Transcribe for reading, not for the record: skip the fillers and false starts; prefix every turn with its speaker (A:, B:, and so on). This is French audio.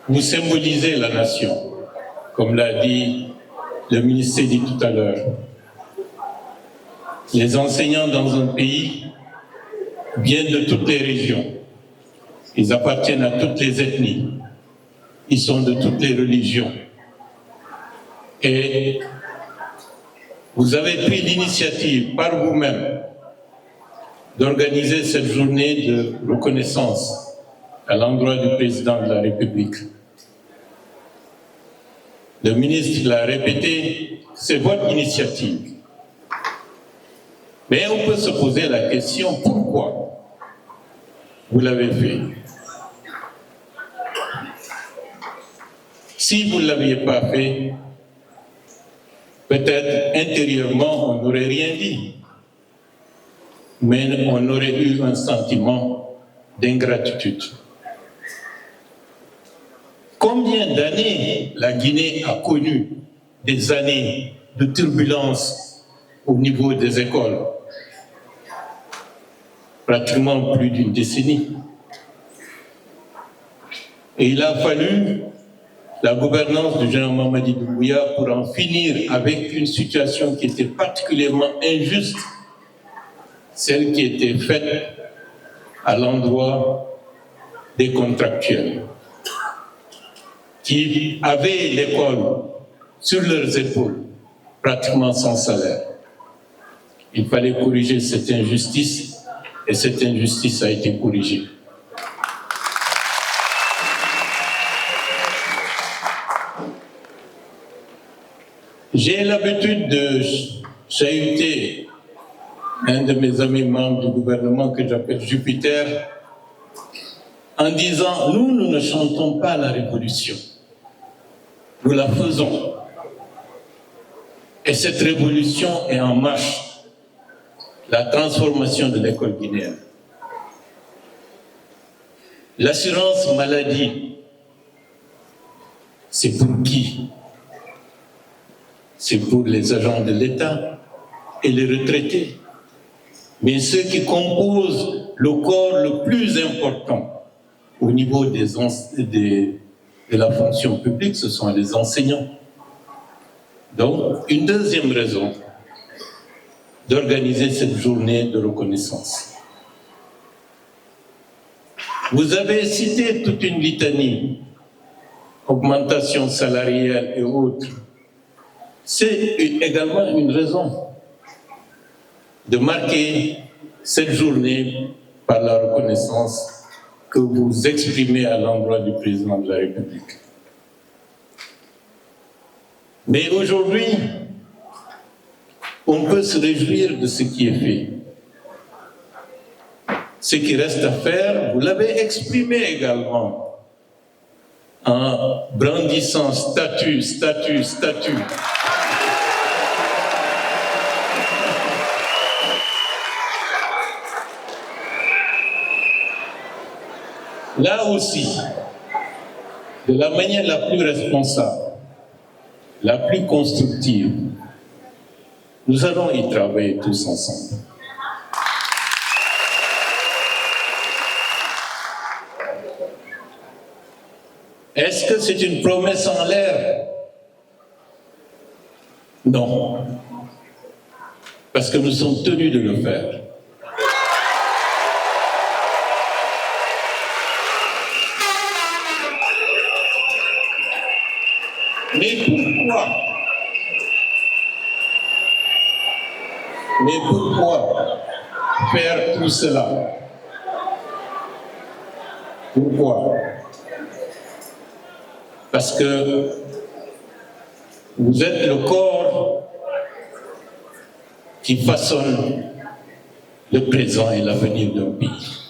A: vous symbolisez la nation, comme l'a dit le ministre dit tout à l'heure. Les enseignants dans un pays viennent de toutes les régions. Ils appartiennent à toutes les ethnies. Ils sont de toutes les religions. Et vous avez pris l'initiative par vous-même d'organiser cette journée de reconnaissance à l'endroit du président de la République. Le ministre l'a répété, c'est votre initiative. Mais on peut se poser la question, pourquoi vous l'avez fait? Si vous ne l'aviez pas fait, peut-être intérieurement on n'aurait rien dit, mais on aurait eu un sentiment d'ingratitude. Combien d'années la Guinée a connu des années de turbulence au niveau des écoles? Pratiquement plus d'une décennie. Et il a fallu la gouvernance du général Mamadi Doumbouya pour en finir avec une situation qui était particulièrement injuste, celle qui était faite à l'endroit des contractuels, qui avaient l'école sur leurs épaules, pratiquement sans salaire. Il fallait corriger cette injustice, et cette injustice a été corrigée. J'ai l'habitude de chahuter un de mes amis membres du gouvernement que j'appelle Jupiter, en disant « Nous ne chantons pas la révolution, nous la faisons. Et cette révolution est en marche, la transformation de l'école guinéenne. L'assurance maladie, c'est pour qui? C'est pour les agents de l'État et les retraités. Mais ceux qui composent le corps le plus important au niveau de la fonction publique, ce sont les enseignants. Donc, une deuxième raison d'organiser cette journée de reconnaissance. Vous avez cité toute une litanie, augmentation salariale et autres. C'est également une raison de marquer cette journée par la reconnaissance que vous exprimez à l'endroit du président de la République. Mais aujourd'hui, on peut se réjouir de ce qui est fait. Ce qui reste à faire, vous l'avez exprimé également en brandissant statut, statut, statut. Là aussi, de la manière la plus responsable, la plus constructive, nous allons y travailler tous ensemble. Est-ce que c'est une promesse en l'air? Non. Parce que nous sommes tenus de le faire. Mais pourquoi faire tout cela? Pourquoi? Parce que vous êtes le corps qui façonne le présent et l'avenir d'un pays.